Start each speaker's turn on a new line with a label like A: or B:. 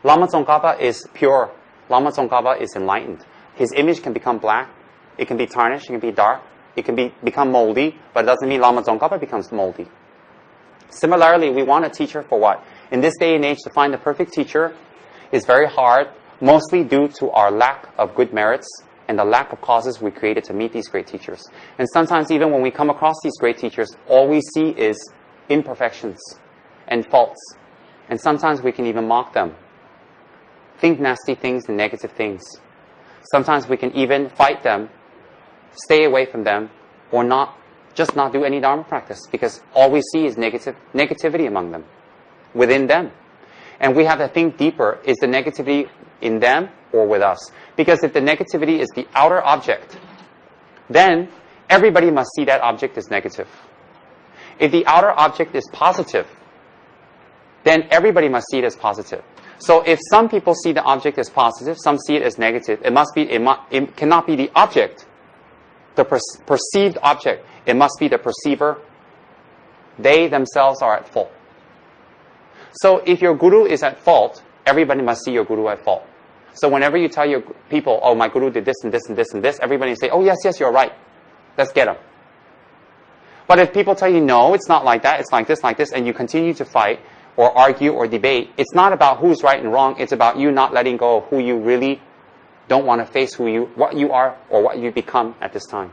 A: Lama Tsongkhapa is pure. Lama Tsongkhapa is enlightened. His image can become black. It can be tarnished. It can be dark. It can become moldy. But it doesn't mean Lama Tsongkhapa becomes moldy. Similarly, we want a teacher for what? In this day and age, to find the perfect teacher is very hard, mostly due to our lack of good merits and the lack of causes we created to meet these great teachers. And sometimes even when we come across these great teachers, all we see is imperfections and faults. And sometimes we can even mock them, think nasty things and negative things. Sometimes we can even fight them, stay away from them, or just not do any Dharma practice, because all we see is negativity among them, within them. And we have to think deeper, is the negativity in them or with us? Because if the negativity is the outer object, then everybody must see that object as negative. If the outer object is positive, then everybody must see it as positive. So if some people see the object as positive, some see it as negative, it cannot be the object, the perceived object. It must be the perceiver. They themselves are at fault. So if your guru is at fault, everybody must see your guru at fault. So whenever you tell your people, oh, my guru did this and this and this and this, everybody say, oh, yes, you're right. Let's get him. But if people tell you, no, it's not like that, it's like this, and you continue to fight or argue or debate, it's not about who's right and wrong, it's about you not letting go of who you really don't want to face, what you are or what you become at this time.